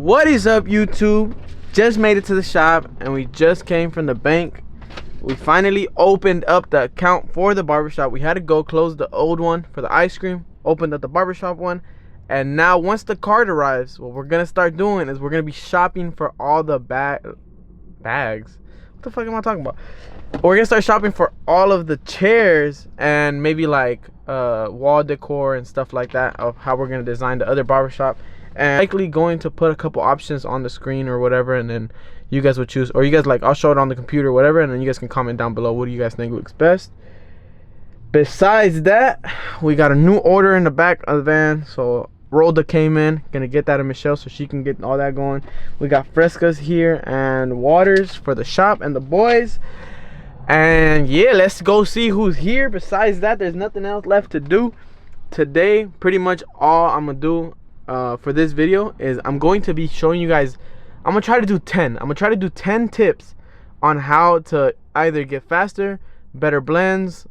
What is up, YouTube? Just made it to the shop and we just came from the bank. We finally opened up the account for the barbershop. We had to go close the old one for the ice cream, opened up the barbershop one, and now once the card arrives, what we're gonna start doing is we're gonna be shopping for all the bags. What the fuck am I talking about? We're gonna start shopping for all of the chairs and maybe like wall decor and stuff like that of how we're gonna design the other barbershop. And likely going to put a couple options on the screen or whatever, and then you guys would choose, or you guys like, I'll show it on the computer or whatever, and then you guys can comment down below what do you guys think looks best. Besides that, we got a new order in the back of the van. So Rhoda came in, gonna get that to Michelle so she can get all that going. We got frescas here and waters for the shop and the boys. And yeah, let's go see who's here. Besides that, there's nothing else left to do today. Pretty much all I'm gonna do for this video is I'm going to be showing you guys, I'm gonna try to do 10 tips on how to either get faster, better blends,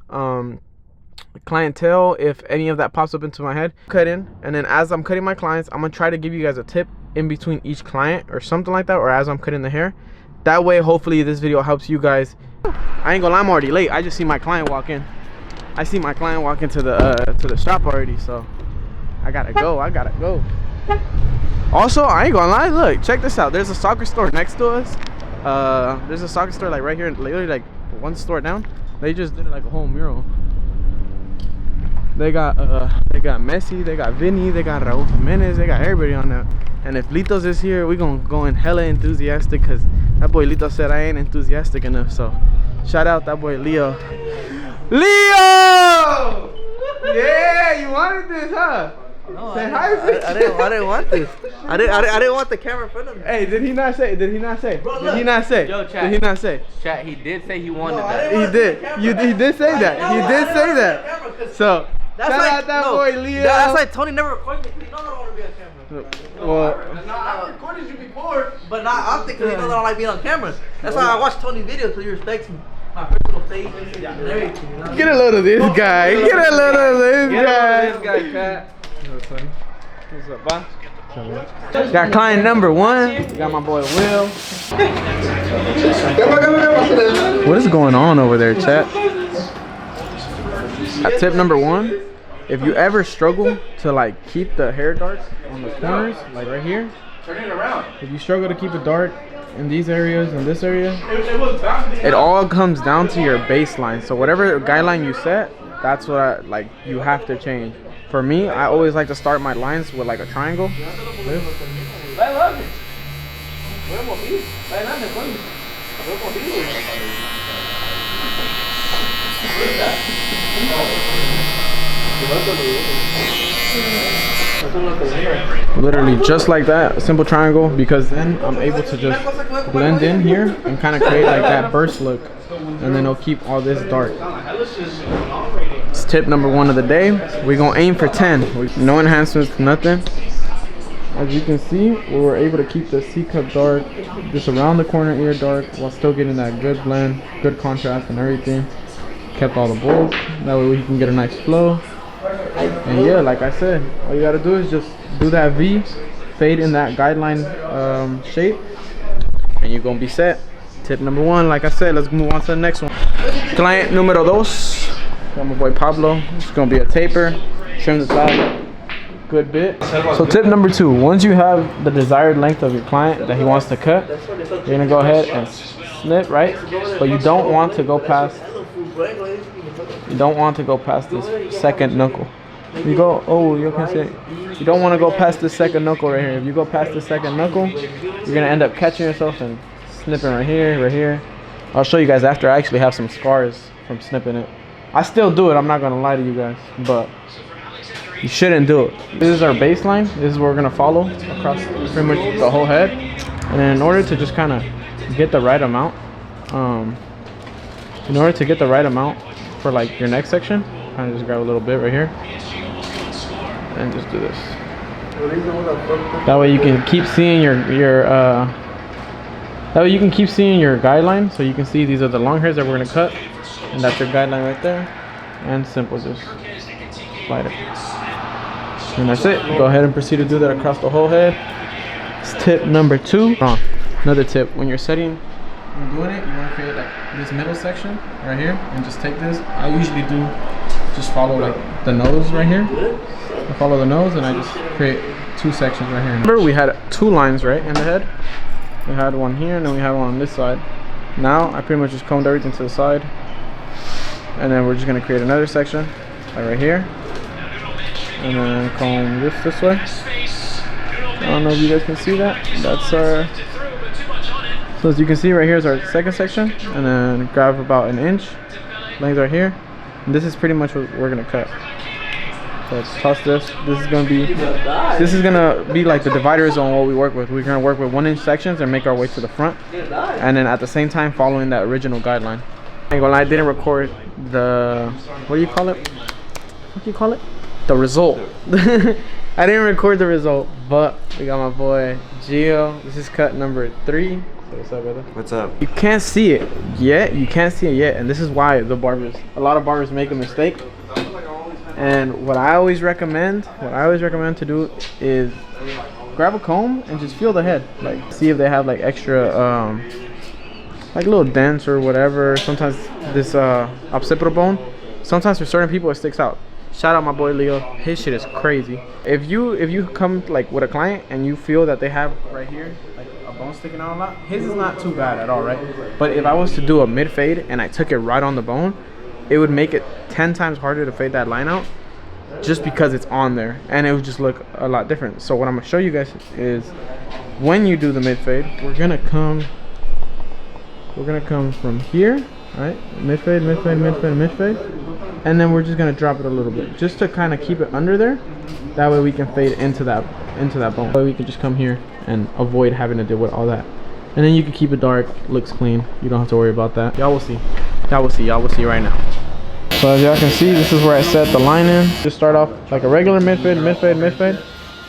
clientele, if any of that pops up into my head, cut in. And then as I'm cutting my clients, I'm gonna try to give you guys a tip in between each client or something like that, or as I'm cutting the hair. That way hopefully this video helps you guys. I ain't gonna lie, I'm already late. I just see my client walk in. I see my client walk into the shop already, so I gotta go. Also, I ain't gonna lie, look, check this out. There's a soccer store next to us. There's a soccer store like right here, literally like one store down. They just did like a whole mural. They got Messi, they got Vinny, they got Raul Jimenez, they got everybody on that. And if Litos is here, we gonna go in hella enthusiastic, cause that boy Lito said I ain't enthusiastic enough. So shout out that boy Leo. Leo! Yeah, you wanted this, huh? No, say I didn't want this. I didn't want the camera in front of me. Hey, did he not say? Bro, did he not say? Yo, chat. Did he not say? Chat, he did say he wanted that. He did. He did say that. He did say that. So shout out that boy Leo. That's like Tony never recorded me. You know I don't want to be on camera. Well, I recorded you before. But not often because you know that I don't like being on camera. That's why I watch Tony videos, because he respects my personal face and everything. You know? Get a load of this guy. Get a load of this guy. This guy, cat. What's up, boss? Got client number 1. Got my boy Will. What is going on over there, chat? Tip number 1: if you ever struggle to like keep the hair dark on the corners, like right here, Turn it around. if you struggle to keep it dark in these areas and this area, it all comes down to your baseline. So whatever guideline you set, that's what you have to change. For me, I always like to start my lines with like a triangle. Literally just like that, a simple triangle, because then I'm able to just blend in here and kind of create like that burst look, and then it'll keep all this dark. It's tip number 1 of the day. We're gonna aim for 10. No enhancements, nothing. As you can see, we were able to keep the C-cup dark, just around the corner ear dark, while still getting that good blend, good contrast and everything. Kept all the bolts, that way we can get a nice flow. And yeah, like I said, all you gotta do is just do that V, fade in that guideline shape, and you're gonna be set. Tip number 1, like I said, let's move on to the next one. Client numero 2. Got my boy Pablo. It's gonna be a taper, trim the top, good bit. So tip number 2, once you have the desired length of your client that he wants to cut, you're gonna go ahead and snip, right? But you don't want to go past this second knuckle. You go, oh, you can see it. You don't want to go past the second knuckle right here. If you go past the second knuckle, you're gonna end up catching yourself and snipping right here. I'll show you guys after. I actually have some scars from snipping it. I still do it, I'm not gonna lie to you guys, but you shouldn't do it. This is our baseline. This is what we're gonna follow across pretty much the whole head. And then in order to just kind of get the right amount, for like your next section, kind of just grab a little bit right here and just do this. That way you can keep seeing your guideline, so you can see these are the long hairs that we're gonna cut, and that's your guideline right there. And simple, just slide it. And that's it. Go ahead and proceed to do that across the whole head. It's tip number 2. Another tip, when you're setting, when doing it, you want to create like this middle section right here and just take this. I usually do just follow like the nose right here. I follow the nose and I just create 2 sections right here. Remember we had 2 lines right in the head. We had one here and then we had one on this side. Now I pretty much just combed everything to the side, and then we're just gonna create another section like right here, and then comb this way. I don't know if you guys can see that. That's our, so as you can see right here is our second section, and then grab about 1 inch length right here, and this is pretty much what we're gonna cut. So let's toss this. This is gonna be like the divider zone what we work with. We're gonna work with 1 inch sections and make our way to the front, and then at the same time following that original guideline. I ain't gonna lie, I didn't record the, what do you call it? What do you call it? The result. I didn't record the result, but we got my boy Gio. This is cut number 3. What's up, brother? What's up? You can't see it yet. You can't see it yet, and this is why a lot of barbers make a mistake. And what I always recommend to do is grab a comb and just feel the head, like see if they have like extra like little dents or whatever. Sometimes this occipital bone, sometimes for certain people it sticks out. Shout out my boy Leo, his shit is crazy. If you come like with a client and you feel that they have right here like a bone sticking out a lot, his is not too bad at all, right? But if I was to do a mid fade and I took it right on the bone, it would make it 10 times harder to fade that line out, just because it's on there, and it would just look a lot different. So what I'm gonna show you guys is when you do the mid fade, we're gonna come from here, right? Mid fade, mid fade, mid fade, mid fade, and then we're just gonna drop it a little bit just to kind of keep it under there. That way we can fade into that bone. That way we can just come here and avoid having to deal with all that. And then you can keep it dark, looks clean. You don't have to worry about that. Y'all will see. Y'all will see right now. So as y'all can see, this is where I set the line in. Just start off like a regular mid fade, mid fade, mid fade,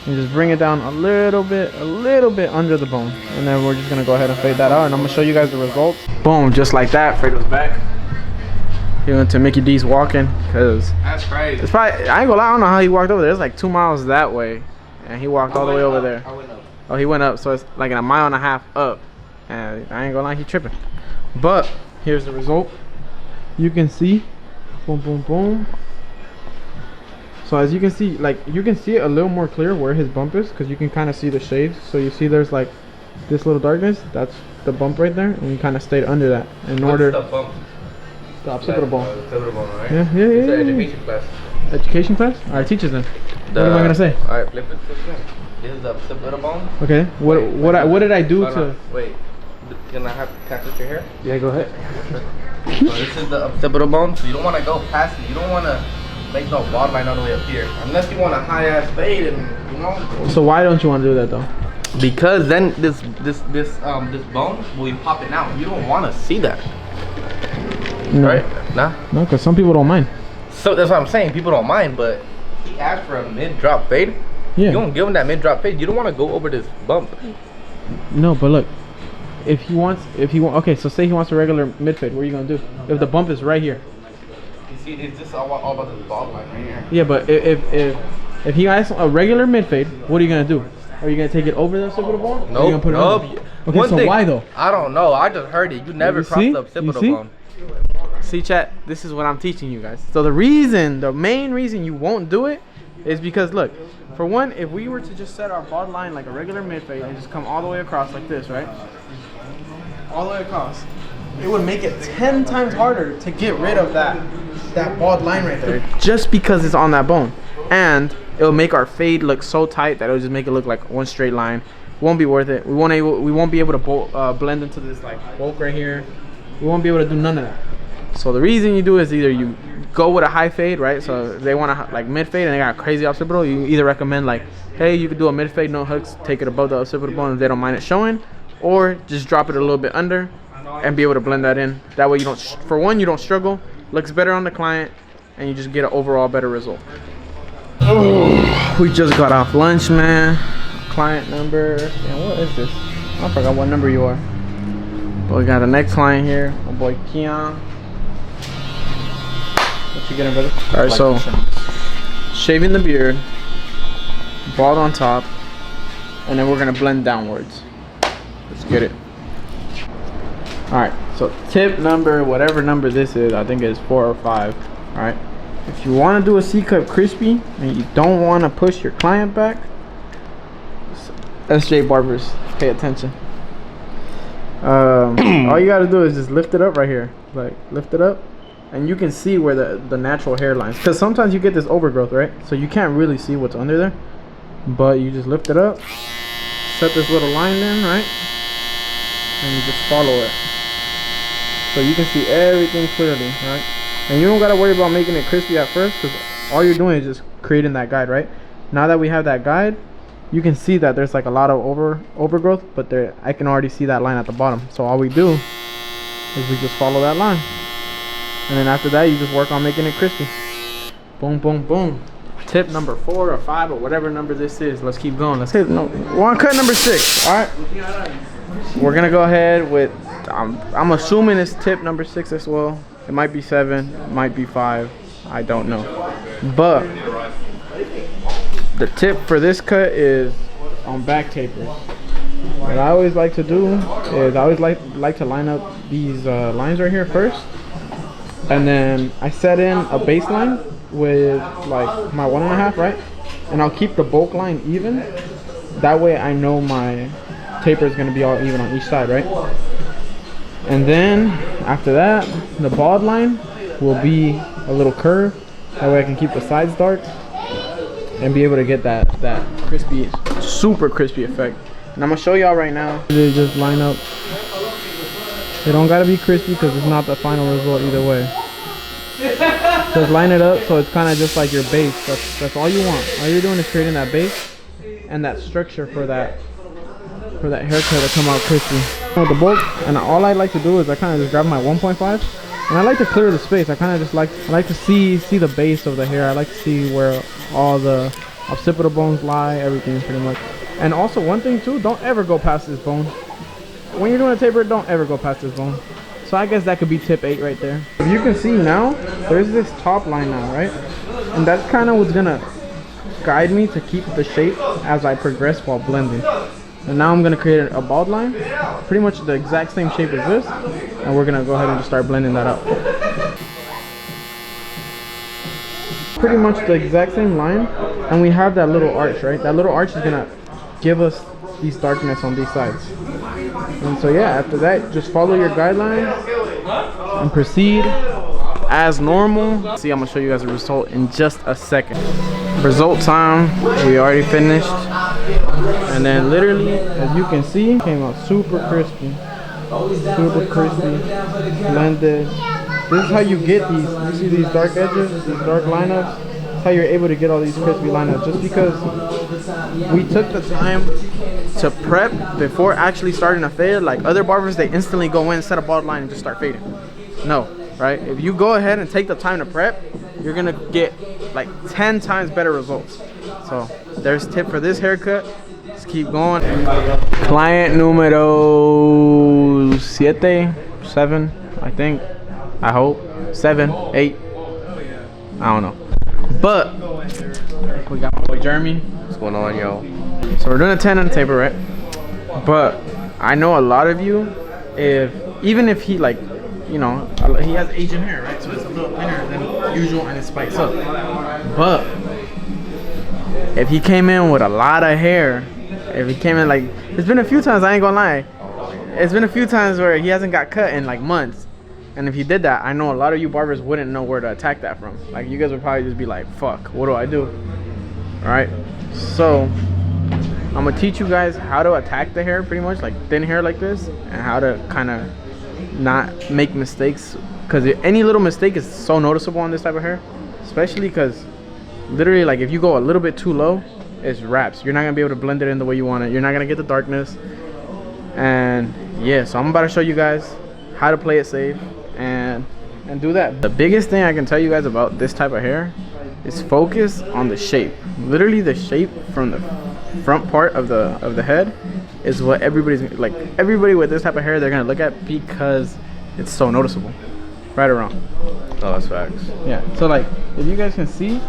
and just bring it down a little bit under the bone. And then we're just gonna go ahead and fade that out, and I'm gonna show you guys the results. Boom, just like that, Fredo's back. He went to Mickey D's walking, cause That's crazy. it's probably, I ain't gonna lie, I don't know how he walked over there. It's like 2 miles that way, and he walked all the way over there. I went up. Oh, he went up, so it's like 1.5 miles up, and I ain't gonna lie, he tripping. But here's the result. You can see, boom, boom, boom. So as you can see, like you can see it a little more clear where his bump is, because you can kind of see the shades. So you see there's like this little darkness, that's the bump right there, and we kind of stayed under that in order. What's the bump? The occipital bone. Occipital bone, right? Yeah. It's an education class. Education class? All right, teach us then. What am I gonna say? All right, flip it. This is the occipital bone. Okay. What did I do to? Wait. Can I touch your hair? Yeah, go ahead. So this is the occipital bone. So you don't want to go past it. You don't want to make no bald line all the way up here, unless you want a high ass fade, and you know. So why don't you want to do that though? Because then this bone will be popping out. You don't want to see that. No. Right? Nah. No, because some people don't mind. So that's what I'm saying. People don't mind, but he asked for a mid drop fade. Yeah. You don't give him that mid drop fade. You don't want to go over this bump. No, but look, if he wants, okay, so say he wants a regular mid fade, what are you gonna do? If the bump is right here. You see, it's just all about this bald line right here. Yeah, but if he asks a regular mid fade, what are you gonna do? Are you gonna take it over the occipital bone? Nope. Or are you gonna put it under? Okay, so why though? I don't know. I just heard it. You never cross the occipital bone. See, chat, this is what I'm teaching you guys. So the main reason you won't do it is because, look, for one, if we were to just set our bald line like a regular mid fade and just come all the way across like this, right? All the way across, it would make it 10 times harder to get rid of that bald line right there, just because it's on that bone. And it'll make our fade look so tight that it'll just make it look like one straight line. Won't be worth it. We won't be able to blend into this like bulk right here. We won't be able to do none of that. So the reason you do is either you go with a high fade, right? So if they want to like mid fade and they got a crazy occipital, you either recommend like, hey, you could do a mid fade, no hooks, take it above the occipital bone if they don't mind it showing, or just drop it a little bit under and be able to blend that in. That way you don't, for one, you don't struggle, looks better on the client, and you just get an overall better result. Oh, we just got off lunch, man. Client number, man, what is this? I forgot what number you are. But we got the next client here, my boy Keon. What you getting, brother? All right, so shaving the beard, bald on top, and then we're gonna blend downwards. Let's get it. All right, so tip number, whatever number this is, I think it's 4 or 5. All right, if you want to do a C-cut crispy and you don't want to push your client back, SJ Barbers, pay attention. All you gotta do is just lift it up right here, like lift it up, and you can see where the natural hairlines, because sometimes you get this overgrowth, right? So you can't really see what's under there, but you just lift it up, set this little line in, right, and you just follow it, so you can see everything clearly, right? And you don't gotta worry about making it crispy at first, because all you're doing is just creating that guide, right? Now that we have that guide, you can see that there's like a lot of overgrowth, but there I can already see that line at the bottom. So all we do is we just follow that line, and then after that you just work on making it crispy. Boom, boom, boom. Tip number 4 or 5 or whatever number this is. Let's keep going. Let's hit we're on cut number 6. All right, we're gonna go ahead with I'm assuming it's tip number 6 as well. It might be 7, it might be 5, I don't know, but the tip for this cut is on back tapers. What I always like to do is I always like to line up these lines right here first, and then I set in a baseline with like my 1.5, right? And I'll keep the bulk line even. That way I know my taper is going to be all even on each side, right? And then after that, the bald line will be a little curve. That way I can keep the sides dark and be able to get that crispy, super crispy effect. And I'm gonna show y'all right now. They just line up. They don't gotta be crispy because it's not the final result either way. Just line it up so it's kind of just like your base. That's all you want. All you're doing is creating that base and that structure for that haircut to come out crispy. With the bulk, and all I like to do is I kind of just grab my 1.5, and I like to clear the space. I kind of just like to see the base of the hair. I like to see where all the occipital bones lie, everything pretty much. And also one thing too, don't ever go past this bone. When you're doing a taper, don't ever go past this bone. So I guess that could be tip 8 right there. If you can see now, there's this top line now, right? And that's kind of what's gonna guide me to keep the shape as I progress while blending. And now I'm gonna create a bald line, pretty much the exact same shape as this, and we're gonna go ahead and just start blending that out. Pretty much the exact same line, and we have that little arch, right? That little arch is gonna give us these darkness on these sides. And so yeah, after that, just follow your guidelines and proceed as normal. See, I'm gonna show you guys the result in just a second. Result time, we already finished. And then literally, as you can see, came out super crispy. Super crispy, blended. This is how you get these. You see these dark edges, these dark lineups? That's how you're able to get all these crispy lineups. Just because we took the time to prep before actually starting to fade. Like other barbers, they instantly go in, set a bald line, and just start fading. No, right? If you go ahead and take the time to prep, you're gonna get like 10 times better results. So there's tip for this haircut. Let's keep going. Client numero 7, I think. I hope 7, 8. I don't know. But we got my boy Jeremy. What's going on, yo? So we're doing a 10 on the taper, right? But I know a lot of you, even if he like, you know, he has Asian hair, right? So it's a little thinner than usual and it spikes up. But if he came in with a lot of hair, if he came in like, it's been a few times, I ain't gonna lie, it's been a few times where he hasn't got cut in like months. And if he did that, I know a lot of you barbers wouldn't know where to attack that from. Like you guys would probably just be like, fuck, what do I do? All right, so I'm gonna teach you guys how to attack the hair, pretty much like thin hair like this, and how to kind of not make mistakes, because any little mistake is so noticeable on this type of hair, especially because literally like if you go a little bit too low, it's wraps. You're not gonna be able to blend it in the way you want it. You're not gonna get the darkness. And yeah, so I'm about to show you guys how to play it safe and do that. The biggest thing I can tell you guys about this type of hair is focus on the shape. Literally the shape from the front part of the head is what everybody with this type of hair, they're gonna look at because it's so noticeable. Right or wrong? Oh, that's facts. Yeah, so like if you guys can see,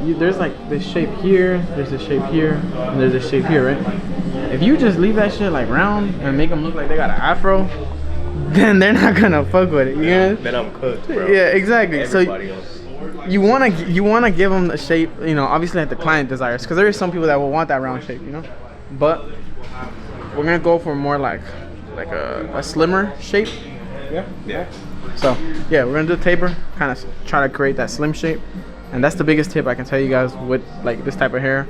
there's like this shape here, there's this shape here, and there's this shape here, right? If you just leave that shit like round and make them look like they got an afro, then they're not gonna fuck with it. You know? Then I'm cooked, bro. Yeah, exactly. Everybody So else. you wanna give them the shape, you know, obviously like the client desires, because there is some people that will want that round shape, you know. But we're gonna go for more like a slimmer shape. Yeah. So yeah, we're gonna do a taper, kind of try to create that slim shape, and that's the biggest tip I can tell you guys with like this type of hair.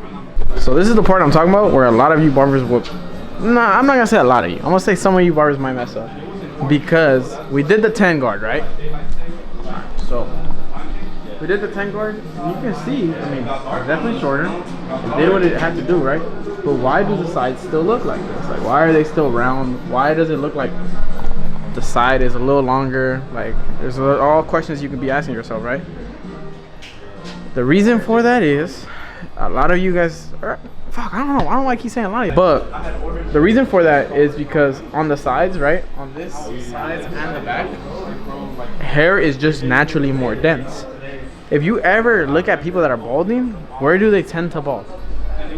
So this is the part I'm talking about where a lot of you barbers will, nah, I'm not gonna say a lot of you, I'm gonna say some of you barbers might mess up, because we did the 10 guard, right? So we did the 10 guard, and you can see, I mean, it's definitely shorter. It did what it had to do, right? But why do the sides still look like this? Like, why are they still round? Why does it look like the side is a little longer? Like, there's all questions you can be asking yourself, right? The reason for that is a lot of you guys fuck, I don't know why I keep saying a lot of you, but the reason for that is because on the sides, right, on this sides and the back, hair is just naturally more dense. If you ever look at people that are balding, where do they tend to bald?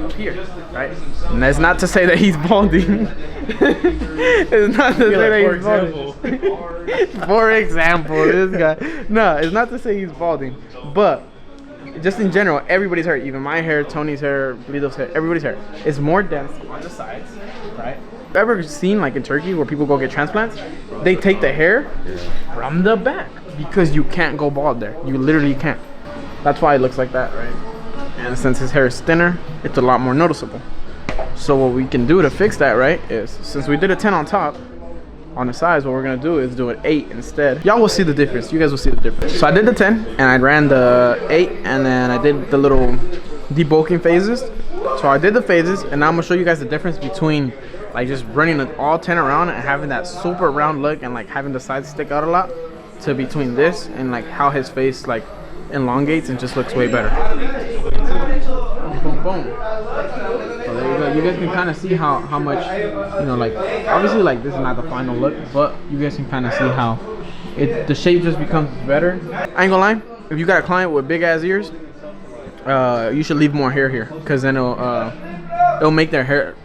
Up here, right? And that's not to say that he's balding. It's not to say that he's balding. For example, this guy. No, it's not to say he's balding, but just in general, everybody's hair, even my hair, Tony's hair, Lido's hair, everybody's hair is more dense on the sides, right? Ever seen like in Turkey where people go get transplants? They take the hair from the back because you can't go bald there. You literally can't. That's why it looks like that, right? And since his hair is thinner, it's a lot more noticeable. So what we can do to fix that, right, is since we did a 10 on top, on the sides, what we're gonna do is do an 8 instead. Y'all will see the difference. You guys will see the difference. So I did the 10 and I ran the 8 and then I did the little debulking phases. So I did the phases and now I'm gonna show you guys the difference between like just running all 10 around and having that super round look and like having the sides stick out a lot, to between this and like how his face like elongates and just looks way better. Boom, boom. So there you go. You guys can kind of see how much, you know, like obviously like this is not the final look, but you guys can kind of see how the shape just becomes better. I ain't gonna lie, if you got a client with big ass ears, you should leave more hair here, because then it'll make their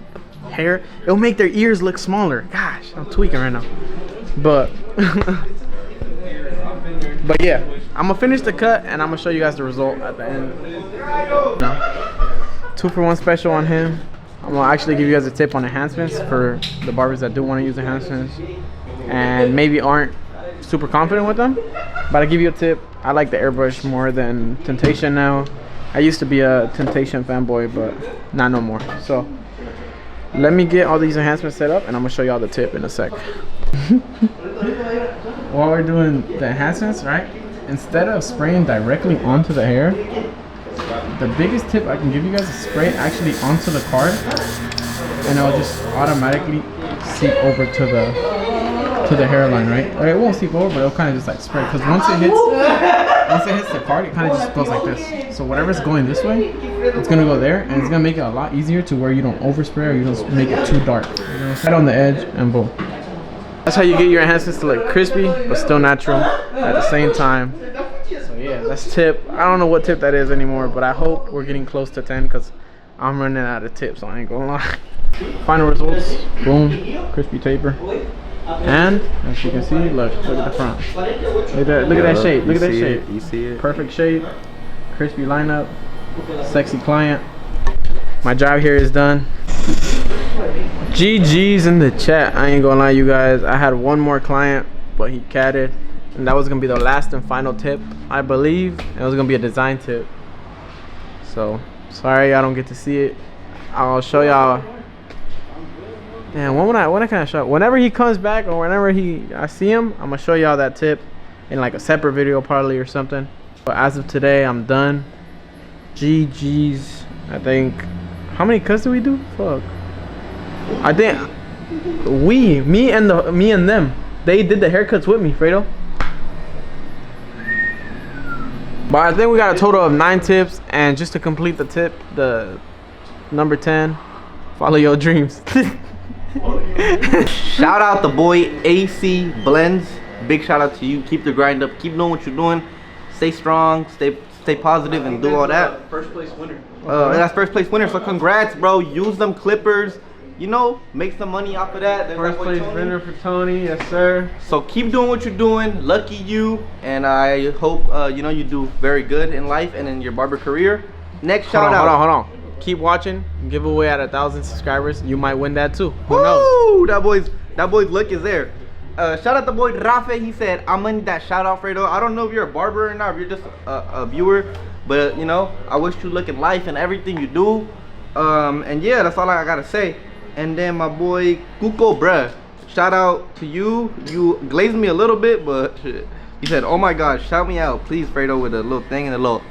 it'll make their ears look smaller. Gosh, I'm tweaking right now. But but yeah, I'm gonna finish the cut and I'm gonna show you guys the result at the end. No. 2-for-1 special on him. I'm gonna actually give you guys a tip on enhancements for the barbers that do want to use enhancements and maybe aren't super confident with them. But I'll give you a tip. I like the airbrush more than Temptation now. I used to be a Temptation fanboy, but not no more. So let me get all these enhancements set up and I'm gonna show y'all the tip in a sec. While we're doing the enhancements, right, instead of spraying directly onto the hair, the biggest tip I can give you guys is spray it actually onto the card and it'll just automatically seep over to the hairline, right? Or it won't seep over, but it'll kind of just like spray, because once it hits the card, it kind of just goes like this. So whatever's going this way, it's gonna go there, and it's gonna make it a lot easier to where you don't overspray or you don't make it too dark. Right on the edge and boom. That's how you get your enhancements to look crispy but still natural at the same time. So yeah, that's tip. I don't know what tip that is anymore, but I hope we're getting close to 10 because I'm running out of tips, so I ain't gonna lie. Final results, boom, crispy taper. And as you can see, look at the front. Look at that shape. Look at that shape. You see it? Perfect shape, crispy lineup, sexy client. My job here is done. GG's in the chat. I ain't gonna lie, you guys. I had one more client, but he catted, and that was gonna be the last and final tip, I believe. It was gonna be a design tip. So sorry, I don't get to see it. I'll show y'all. Damn, when I kind of show? Whenever he comes back or whenever I see him, I'm gonna show y'all that tip in like a separate video probably or something. But as of today, I'm done. GG's. I think. How many cuts do we do? Fuck. I think me and them, they did the haircuts with me, Fredo. But I think we got a total of 9 tips, and just to complete the tip, the number 10, follow your dreams. Shout out the boy AC Blends. Big shout out to you. Keep the grind up. Keep doing what you're doing. Stay strong. Stay positive and do all that. First place winner. That's first place winner. So congrats, bro. Use them clippers. you know, make some money off of that. There's First that boy place Tony. winner for Tony, yes sir. So keep doing what you're doing. Lucky you, and I hope you know, you do very good in life and in your barber career. Next shout out. Hold on. Keep watching. Giveaway at 1,000 subscribers. You might win that too. Who Woo! knows? That boy's look is there. Shout out the boy Rafa. He said, I'm gonna need that shout out, Fredo. I don't know if you're a barber or not, if you're just a viewer, but you know, I wish you luck in life and everything you do. And yeah, that's all I gotta say. And then my boy Kuko, bruh, shout out to you. You glazed me a little bit, but he said, oh my gosh, shout me out, please, Fredo, with a little thing and a little.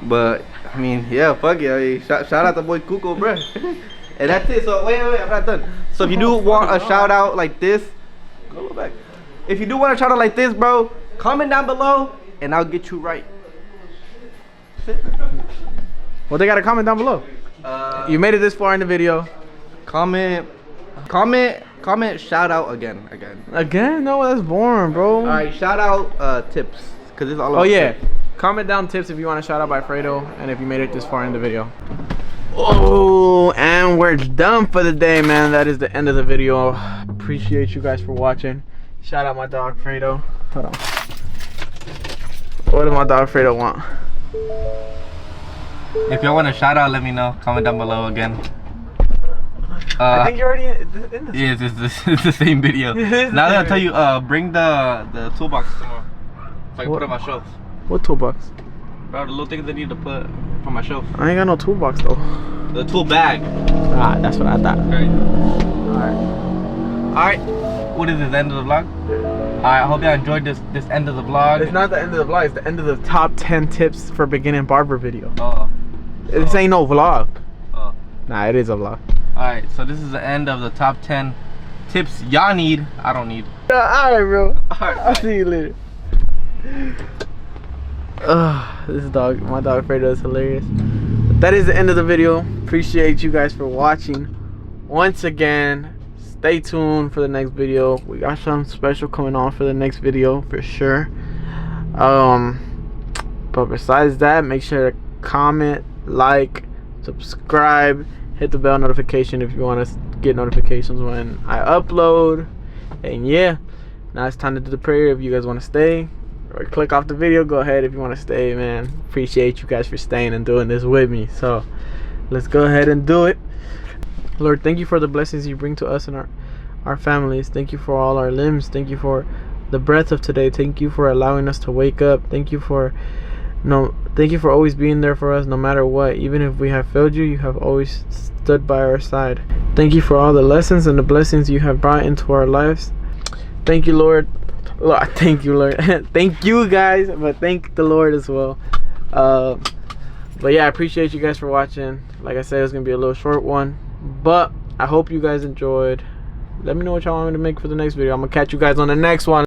But I mean, yeah, fuck it. I mean, shout out to boy Kuko, bruh. And that's it. So wait, I'm not done. So if you do want a shout out like this, go back. If you do want a shout out like this, bro, comment down below and I'll get you right. Well, they gotta comment down below. You made it this far in the video. Comment, shout out again. Again? No, that's boring, bro. All right, shout out tips, cause it's all. Oh yeah, comment down tips if you want a shout out by Fredo, and if you made it this far in the video. Oh, and we're done for the day, man. That is the end of the video. Appreciate you guys for watching. Shout out my dog Fredo. Hold on. What does my dog Fredo want? If y'all want a shout out, let me know. Comment down below again. I think you're already in this. Yeah, it's the same video. Now that I tell you, bring the toolbox tomorrow, so I can put it on my shelf. What toolbox? Bro, the little things I need to put on my shelf. I ain't got no toolbox though. The tool bag. Ah, that's what I thought. Right. Alright. What is this, end of the vlog? Alright, I hope y'all enjoyed this end of the vlog. It's not the end of the vlog, it's the end of the top 10 tips for beginning barber video. Oh. This ain't no vlog. Oh. Nah, it is a vlog. Alright, so this is the end of the top 10 tips y'all need. I don't need. Alright, bro. Alright, I'll see you later. This dog, my dog Fredo is hilarious. But that is the end of the video. Appreciate you guys for watching. Once again, stay tuned for the next video. We got something special coming on for the next video for sure. But besides that, make sure to comment, like, subscribe, hit the bell notification if you want to get notifications when I upload. And yeah, now it's time to do the prayer. If you guys want to stay or click off the video, go ahead if you want to stay, man. Appreciate you guys for staying and doing this with me. So let's go ahead and do it. Lord, thank you for the blessings you bring to us and our families. Thank you for all our limbs. Thank you for the breath of today. Thank you for allowing us to wake up. Thank you for always being there for us no matter what. Even if we have failed you, you have always stood by our side. Thank you for all the lessons and the blessings you have brought into our lives. Thank you, Lord. Thank you, Lord. Thank you guys, but thank the Lord as well. But yeah, I appreciate you guys for watching. Like I said, it's gonna be a little short one, but I hope you guys enjoyed. Let me know what y'all want me to make for the next video. I'm gonna catch you guys on the next one.